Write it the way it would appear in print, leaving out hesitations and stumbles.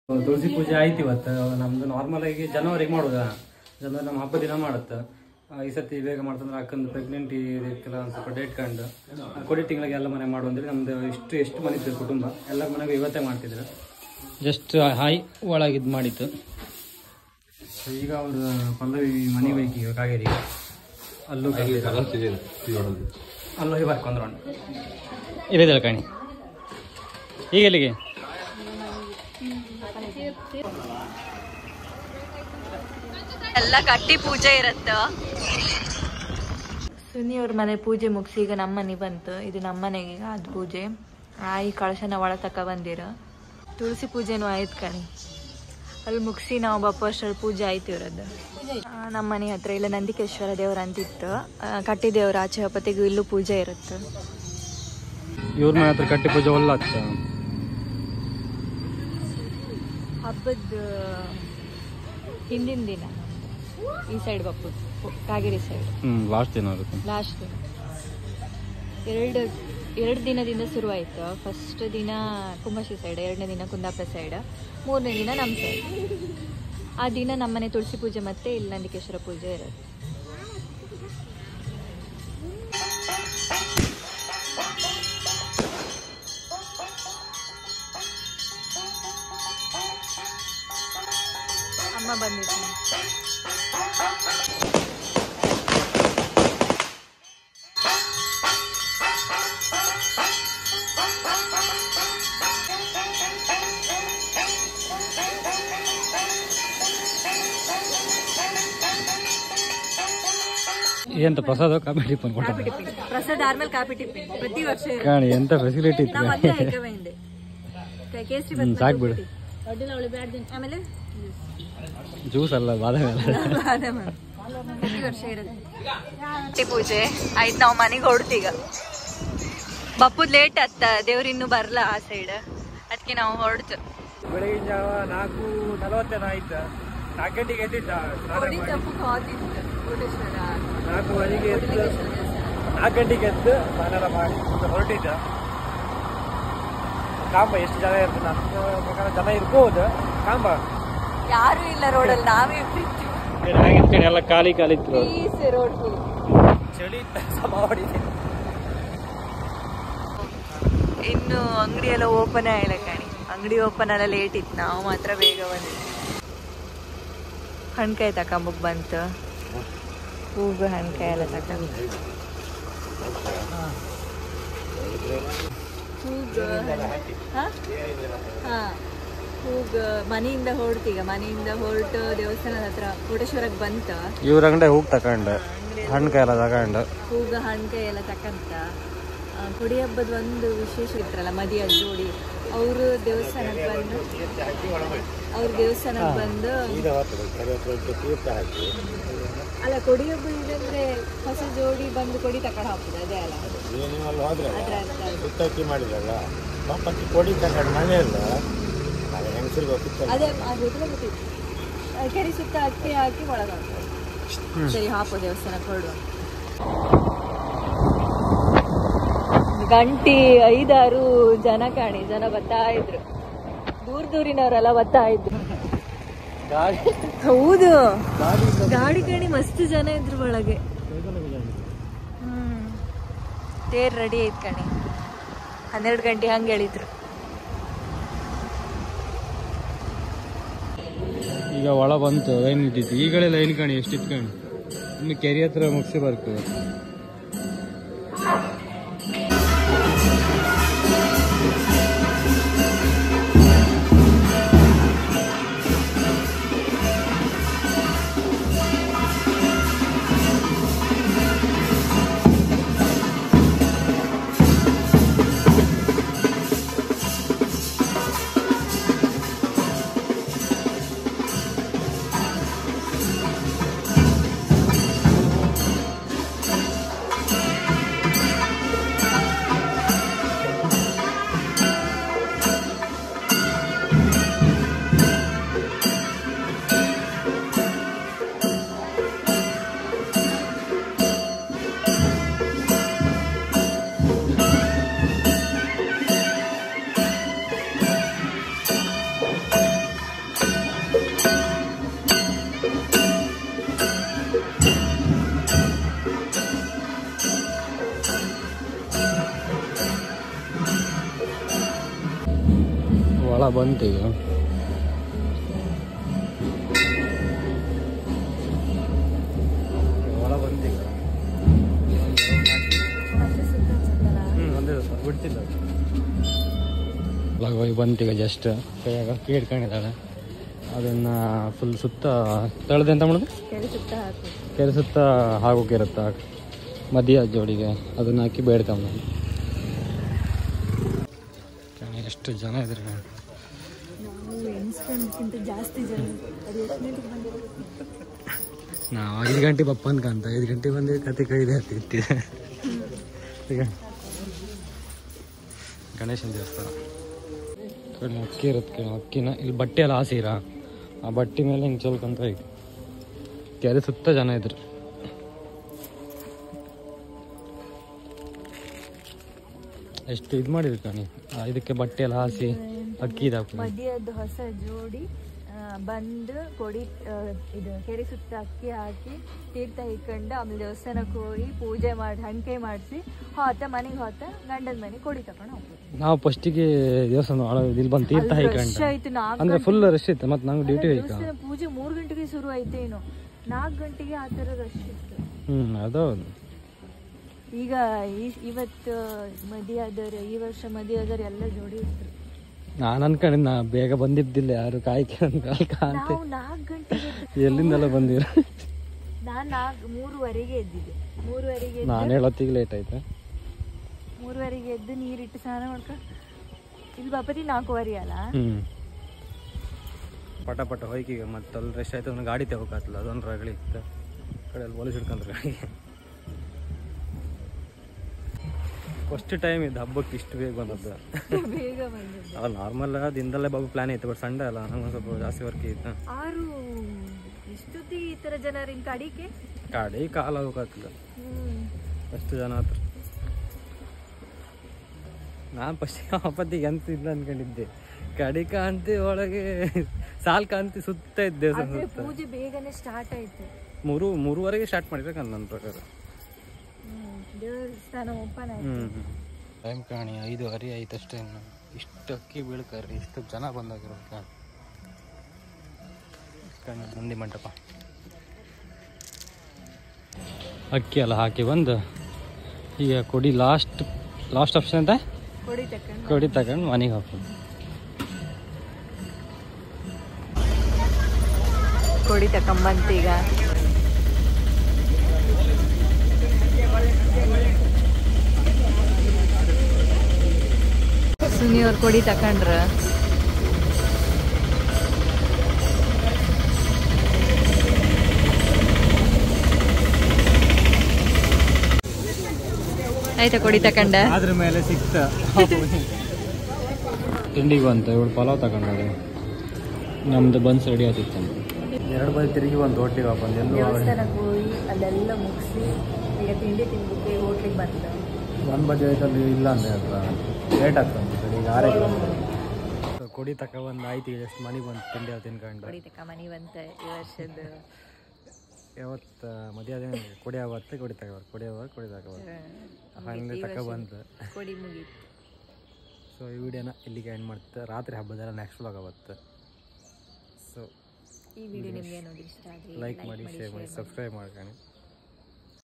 ತುಳಸಿ ಪೂಜೆ ಆಯ್ತು ಇವತ್ತು. ನಮ್ದು ನಾರ್ಮಲ್ ಆಗಿ ಜನವರಿಗೆ ಮಾಡೋದ, ಜನವರಿ ನಮ್ಮ ಹಬ್ಬ ದಿನ ಮಾಡುತ್ತೆ. ಈ ಸತಿ ಬೇಗ ಮಾಡ್ತಂದ್ರೆ ಅಕ್ಕಂದು ಪ್ರೆಗ್ನೆಂಟ್ ಇದಕ್ಕೆಲ್ಲ ಒಂದು ಸ್ವಲ್ಪ ಡೇಟ್ ಕಂಡು ಕೊಡಿ ತಿಂಗಳಿಗೆ ಎಲ್ಲ ಮನೆ ಮಾಡುವಂದ್ರೆ ನಮ್ದು ಎಷ್ಟು ಮನೆ ಇತ್ತು ಕುಟುಂಬ ಎಲ್ಲ ಮನೆಗೆ ಇವತ್ತೇ ಮಾಡ್ತಿದ್ರು. ಜಸ್ಟ್ ಹಾಯ್ ಒಳಗೆ ಇದು ಮಾಡಿತ್ತು. ಈಗ ಅವರು ಪಲ್ಲವಿ ಮನೆ ಬೈಕಿ ಕಾಗೇರಿ ಅಲ್ಲೂ ಹೋಗಿ ಬರ್ಕೊಂಡ್ರು ಇಲ್ಲಿದ್ದಲ್ಲ ಕಾಣಿ. ಈಗ ಎಲ್ಲಿಗೆ ಎಲ್ಲ ಗಟ್ಟಿ ಪೂಜೆ ಇರತ್ತ. ಸುನಿಯವ್ರ ಮನೆ ಪೂಜೆ ಮುಗಿಸಿ ಈಗ ನಮ್ಮನೆ ಬಂತು. ಇದು ನಮ್ಮನೆಗೆ ಈಗ ಅದು ಪೂಜೆ ಆಯಿ ಕಳಶನ ಒಳ ತಕ ಬಂದಿರ. ತುಳಸಿ ಪೂಜೆನೂ ಆಯ್ತು ಕಣಿ. ಅಲ್ಲಿ ಮುಗಿಸಿ ನಾವು ಬಪ್ಪಷ್ಟರಲ್ಲಿ ಪೂಜೆ ಆಯ್ತು ಇರೋದು. ನಮ್ಮನೆ ಹತ್ರ ಇಲ್ಲ ನಂದಿಕೇಶ್ವರ ದೇವ್ರ ಅಂತಿತ್ತು. ಕಟ್ಟಿ ದೇವ್ರ ಆಚೆ ಹಪ್ಪತ್ತಿಗೂ ಇಲ್ಲೂ ಪೂಜೆ ಇರುತ್ತೆ. ಇವ್ರ ಮನೆ ಹತ್ರ ಕಟ್ಟಿ ಪೂಜೆ ಒಲ್ಲಾಗ್ತ ಹಬ್ಬದ ಹಿಂದಿನ ದಿನ ಈ ಸೈಡ್ ಬಪ್ಪುದು ಕಾಗೇರಿ ಸೈಡ್ ಲಾಸ್ಟ್ ದಿನ ಆಗುತ್ತೆ. ಲಾಸ್ಟ್ ದಿನ ಎರಡು ದಿನದಿಂದ ಶುರುವಾಯಿತು. ಫಸ್ಟ್ ದಿನ ಕುಂಬಶಿ ಸೈಡ್, ಎರಡನೇ ದಿನ ಕುಂದಾಪುರ ಸೈಡ್, ಮೂರನೇ ದಿನ ನಮ್ಮ ಸೈಡ್. ಆ ದಿನ ನಮ್ಮನೆ ತುಳಸಿ ಪೂಜೆ ಮತ್ತೆ ಇಲ್ಲಿ ನಂದಿಕೇಶ್ವರ ಪೂಜೆ ಇರೋದು. ಅಮ್ಮ ಬಂದಿದ್ದೀನಿ. ಎಂತ ಪ್ರಸಾದ ಕಾಪಿ ಟಿಪ್ಪನ್ ಕೊಟ್ಟ ಪ್ರಸಾದ ಆದ್ಮೇಲೆ ಕಾಪಿ ಟಿಫಿನ್ ಪ್ರತಿ ವರ್ಷ ಕಾಣಿ ಎಂತ ಫೆಸಿಲಿಟಿ ಇತ್ತು. ಸಾಕ್ಬಿಡು. ಆಮೇಲೆ ಜ್ಯೂಸ್ ಅಲ್ಲ ಬಾದಾಮಿ ಪ್ರತಿ ವರ್ಷ ಇರುತ್ತೆ ಪೂಜೆ ಆಯ್ತು. ನಾವು ಮನೆಗೆ ಹೊರಡ್ತೀಗ. ಬಪ್ಪುದ್ ಲೇಟ್ ಆಗ್ತ, ದೇವ್ರ ಇನ್ನೂ ಬರಲ್ಲ ಆ ಸೈಡ್, ಅದಕ್ಕೆ ನಾವು ಹೊರಡ್ತು. ಬೆಳಗಿನ ಜಾವ 4:40 ಆಯ್ತು. 4 ಗಂಟೆಗೆ ಎದ್ದಿದ್ದ. 4 ಗಂಟೆಗೆ ಎದ್ದು ಸ್ನಾನ ಮಾಡಿ ಹೊರಟಿದ್ದ. ಕಾಂಬ ಎಷ್ಟು ಜನ ಇರ್ತದೆ ನನ್ನ ಪ್ರಕಾರ, ಜನ ಇರ್ಬೋದು. ಕಾಂಬ ಯಾರು ಇಲ್ಲ ರೋಡಲ್ಲಿ, ನಾವೇ ಎಲ್ಲ ಖಾಲಿ ಇತ್ತು ರೋಡ್ ಚಳಿ ಸಮ ಹೊಡಿತೀನಿ. ಇನ್ನು ಅಂಗಡಿ ಎಲ್ಲ ಓಪನ್ ಆಗಿಲ್ಲ ಕಾಣಿ. ಅಂಗಡಿ ಓಪನ್ ಎಲ್ಲ ಲೇಟ್ ಇತ್ತು, ನಾವು ಮಾತ್ರ ಬೇಗ ಬಂದ್ವಿ. ಹಣ್ಕಾಯಿ ತಕೊಂಬಕ್ ಬಂತು. ಹೂವು ಹಣ್ಕಾಯಿ ಎಲ್ಲ ತಕೊಂಡ್ ಹೂಗ ಮನೆಯಿಂದ ಹೊರಟೀಗ. ಮನೆಯಿಂದ ಹೊರಟು ದೇವಸ್ಥಾನದ ಹತ್ರ ಕೋಟೇಶ್ವರಕ್ಕೆ ಬಂತ. ಇವ್ರ ಅಂಗಡಿ ಹೋಗಿ ತಕೊಂಡ ಹಣ್ಕಾಯಿ ಎಲ್ಲ ತಕೊಂಡ ಹೂಗ ಹಣ್ಕಾಯಿ ಎಲ್ಲ ತಕಂತ. ಕೊಡಿ ಹಬ್ಬದ ಒಂದು ವಿಶೇಷ ಇರ್ತಾರಲ್ಲ ಮದಿಯ ಜೋಡಿ, ಅವರು ದೇವಸ್ಥಾನಕ್ಕೆ ಬಂದು ಅಲ್ಲ ಕೊಡಿ ಹಬ್ಬ ಇದಂದ್ರೆ ಹೊಸ ಜೋಡಿ ಬಂದು ಕೊಡಿ ತಕೊಂಡು ಹಾಕುದು ಅದೇ ಅಲ್ಲ. ಅದೇ ಗೊತ್ತಿತ್ತು. ಕೆರೆ ಸುತ್ತ ಅಕ್ಕಿ ಹಾಕಿ ಒಳಗ ಸರಿ ಹಾಪು ದೇವಸ್ಥಾನಕ್ಕೆ ಹೊರಡುವ. ಗಂಟಿ 5-6 ಜನ ಕಾಣಿ. ಜನ ಬರ್ತಾ ಇದ್ರು, ದೂರಿನವರೆಲ್ಲ ಬರ್ತಾ ಇದ್ರು. ಹೌದು, ಗಾಡಿ ಕಾಣಿ ಮಸ್ತ್ ಜನ ಇದ್ರು ಒಳಗೆ. ತೇರ್ ರೆಡಿ ಐತ್ ಕಣಿ. 12 ಗಂಟೆ ಹಂಗೆ ಹೇಳಿದ್ರು. ಈಗ ಒಳ ಬಂತು, ಲೈನ್ ನಿಂತಿತ್ತು. ಈಗಲೇ ಲೈನ್ ಕಾಣಿ ಎಷ್ಟಿತ್ತು ಕಾಣಿ. ಇನ್ನು ಕೆರೆ ಹತ್ರ ಮುಗಿಸಿ ಬರ್ತದೆ. ಒಳ ಬಂತು ಈಗ. ಒಳ ಬಂತು ಈಗ. ಒಂದೇ ದಿವಸ ಬಿಡ್ತಿಲ್ಲ. ಒಳಗೆ ಹೋಗಿ ಬಂತೀಗ ಜಸ್ಟ್ ಕೈಯಾಗ ಅಕ್ಕಿ ಹಿಡ್ಕೊಂಡಿದ್ದಾಳೆ. ಅದನ್ನು ಫುಲ್ ಸುತ್ತ ತಳದೆ ಅಂತ ಮಾಡೋದು, ಕೆರೆ ಸುತ್ತ ಹಾಕೋಕಿರುತ್ತೆ ಮದಿಯ ಜೋಡಿಗೆ. ಅದನ್ನು ಹಾಕಿ ಬೇಡ್ತಾವ. ಎಷ್ಟು ಜನ ಇದ್ರಿ ನಾವು 5 ಗಂಟೆ ಬಪ್ಪ ಅನ್ಕಂತ 5 ಗಂಟೆ ಬಂದು ಕತೆ ಕೈದೆ ಹತ್ತಿತ್ತು. ಈಗ ಗಣೇಶನ ದೇವಸ್ಥಾನ ಕಡೆ ಅಕ್ಕಿ ಇರುತ್ತೆ. ಅಕ್ಕಿನ ಇಲ್ಲಿ ಬಟ್ಟೆ ಎಲ್ಲ ಹಾಸಿರ, ಆ ಬಟ್ಟೆ ಮೇಲೆ ಹಿಂಗೆ ಚಲ್ಕೊಂತ ಈಗ ಕೆರೆ ಸುತ್ತ ಜನ ಇದ್ರು. ಎಷ್ಟು ಇದು ಮಾಡಿದ್ರು ಕಾಣಿ. ಇದಕ್ಕೆ ಬಟ್ಟೆ ಎಲ್ಲ ಹಾಸಿ ಅಕ್ಕಿ ಇದಾಕ ಮದಿಯದ್ದು ಹೊಸ ಜೋಡಿ ಬಂದು ಕೊಡಿ ಇದು ಕೆರೆ ಸುತ್ತ ಅಕ್ಕಿ ಹಾಕಿ ತೀರ್ಥ ಇಕ್ಕೊಂಡು ಆಮೇಲೆ ದೇವಸ್ಥಾನಕ್ಕೆ ಹೋಗಿ ಪೂಜೆ ಮಾಡಿ ಹಣ್ಕೆ ಮಾಡಿಸಿ ಹೊತ್ತ ಮನೆಗೆ ಹೊತ್ತ ಗಂಡನ ಮನೆಗೆ ಕೊಡಿ ತಕೊಂಡು ಹೋಗ್ಬೋದು. ನಾವು ಫಸ್ಟಿಗೆ ದೇವಸ್ಥಾನ ಇಲ್ಲಿ ಬಂದು ತೀರ್ಥ ಇಕ್ಕೊಂಡು ಅಂದ್ರೆ ಫುಲ್ ರಶ್ ಇತ್ತು. ಮತ್ತೆ ನಂಗೆ ಡ್ಯೂಟಿ ಹೋಯ್ತು. ಪೂಜೆ 3 ಗಂಟೆಗೆ ಶುರು ಆಯ್ತು, ಏನು 4 ಗಂಟೆಗೆ ಆ ಥರ ರಶ್ ಇತ್ತು. ಅದೌದು. ಈಗ ಇವತ್ತು ಮದುವೆಯಾದವ್ರು, ಈ ವರ್ಷ ಮದುವೆಯಾದವ್ರು ಎಲ್ಲ ಜೋಡಿ ಇದ್ರು. ನಾನು ಅನ್ಕೊಂಡಿದ್ದೆ ನಾ ಬೇಗ ಬಂದಿದ್ದಿಲ್ಲ, ಯಾರು ಕಾಯ್ಕೆ ನಾವು 4 ಗಂಟೆಗೆ ಎಲ್ಲಿಂದೆಲ್ಲ ಬಂದಿರ. ನಾನು 3:30ಗೆ ಎದ್ದಿದ್ದೆ. 3:30ಗೆ ನಾನು ಹೇಳೋತ್ತಿಗೆ ಲೇಟ್ ಆಯ್ತಾ. 3:30ಗೆ ಎದ್ದು ನೀರಿಟ್ಟು ಸ್ನಾನ ಮಾಡ್ಕೊಂಡು ಇಲ್ಲಿ ಬಾಪತಿ 4:15 ಅಲ್ಲ. ಪಟ ಪಟ ಹೋಯ್ಕೀಗ ಮತ್ತೆ ಅಲ್ಲಿ ರಶ್ ಆಯ್ತು. ಒಂದು ಗಾಡಿ ತಗೋಕಾತಲ್ಲ, ಅದೊಂದು ರಗಳಿ ಇತ್ತು. ಕಡೆಯಲ್ಲಿ ಪೊಲೀಸ್ ಹಿಡ್ಕೊಂಡ್ರೆ ಗಾಡಿಗೆ. ಫಸ್ಟ್ ಟೈಮ್ ಇದು ಹಬ್ಬಕ್ಕೆ ಇಷ್ಟು ಬೇಗ ಬಂದದ್ದು. ಬೇಗ ಬಂದಿದ್ದು. ಅಲ್ಲ ನಾರ್ಮಲ್ ದಿನದಲ್ಲೇ ಬಾಬು ಪ್ಲಾನ್ ಇತ್ತು, ಬಟ್ ಸಂಡೇ ಅಲ್ಲ, ನಂಗೆ ಸ್ವಲ್ಪ ಜಾಸ್ತಿ ವರ್ಕ್ ಇತ್ತು. ಇಷ್ಟೊತ್ತಿಗೆ ಈ ಥರ ಜನರಿನ ಕಾಡಿ ಕಾಲ ಹೋಗತ್ತಿಲ್ಲ, ಅಷ್ಟು ಜನ ಹತ್ರ. ನಾನು ಫಸ್ಟ್ ಹಬ್ಬತ್ತಿಗೆ ಅಂತ ಇಲ್ಲ ಅನ್ಕೊಂಡಿದ್ದೆ. ಕಡಿ ಕಾಂತಿ ಒಳಗೆ ಸಾಲ್ ಕಾಂತಿ ಸುತ್ತ ಇದ್ದೆ. ಪೂಜೆ ಬೇಗನೆ ಸ್ಟಾರ್ಟ್ ಆಯ್ತು. 3:30ಗೆ ಸ್ಟಾರ್ಟ್ ಮಾಡಿರ್ಬೇಕಂತ ನನ್ನ ಪ್ರಕಾರ. ದೇವಸ್ಥಾನ ಓಪನ್ ಆಯ್ತು. ಟೈಮ್ ಕಾಣಿ 5:30 ಆಯ್ತು ಅಷ್ಟೇ. ಇಷ್ಟು ಅಕ್ಕಿ ಬೀಳ್ಕರ್ರಿ, ಇಷ್ಟು ಜನ ಬಂದಾಗಿರ್ಬೇಕ. ನಂದಿ ಮಂಟಪ ಅಕ್ಕಿ ಎಲ್ಲ ಹಾಕಿ ಬಂದು ಈಗ ಕೊಡಿ ಲಾಸ್ಟ್ ಆಪ್ಷನ್ ಅಂತ ಕೊಡಿ ತಗೊಂಡು ಮನೆಗೆ ಹಾಕೋದು. ಕೊಡಿ ತಕೊಂಬಂತ ಈಗ ಸುನಿಯವ್ರು ಕೊಡಿ ತಕೊಂಡ್ರ. ಆಯ್ತಾ ಕೊಡಿ ತಕೊಂಡ. ಅದ್ರ ಮೇಲೆ ಸಿಕ್ತ ತಿಂಡಿಗೆ ಬಂತು. ಇವಳು ಪಲಾವ್ ತಗೊಂಡು ನಮ್ದು ಬನ್ಸ್ ರೆಡಿ ಆಗ್ತಿತ್ತು. 2 ಬಜೆ ತಿರುಗಿ ಒಂದು ಹೋಟ್ಲಿಗೆ ಬಂದು ದೇವಸ್ಥಾನಕ್ಕೆ ಹೋಗಿ ಅಲ್ಲೆಲ್ಲ ಮುಗಿಸಿ ಈಗ ತಿಂಡಿ ತಿನ್ಬಿಟ್ಟು ಹೋಟ್ಲಿಗೆ ಬಂತು. 1 ಬಜೆ ಆಯ್ತಲ್ಲಿ ಇಲ್ಲ ಅಂದ್ರೆ ಹತ್ರ ಲೇಟ್ ಆಗ್ತದೆ. ಈಗ 6 ಕೊಡಿ ತಗೊಂಡು ಆಯ್ತು. ಈಗ ಎಷ್ಟು ಮನೆಗೆ ಬಂತು ತಿಂಡಿ ಅದು ತಿನ್ಕೊಂಡು. ಕೊಡಿ ತಕ ಮನೆ ಬಂತ ಈ ವರ್ಷದ. ಯಾವತ್ತು ಮದುವೆ ಕೊಡಿ ಆವತ್ತೆ ಕೊಡಿ ತಗೋಬಾರ್ದು, ಕೊಡಿ ತಗೋಬಾರ್ದು, ಹಂಗೆ ತಗೊಬಂತು. ಕೊಡಿ ಮುಗೀತು. ಸೊ ಈ ವಿಡಿಯೋನ ಇಲ್ಲಿಗೆ ಎಂಡ್ ಮಾಡ್ತೆ. ರಾತ್ರಿ ಹಬ್ಬದೆಲ್ಲ ನೆಕ್ಸ್ಟ್ ವ್ಲಾಗ್ ಆವತ್ತು. ಸೊ ಈ ವಿಡಿಯೋ ನಿಮಗೆ ನೋಡಿ ಇಷ್ಟ ಆದರೆ ಲೈಕ್ ಮಾಡಿ, ಶೇರ್ ಮಾಡಿ, ಸಬ್ಸ್ಕ್ರೈಬ್ ಮಾಡ್ಕೊಳ್ಳಿ.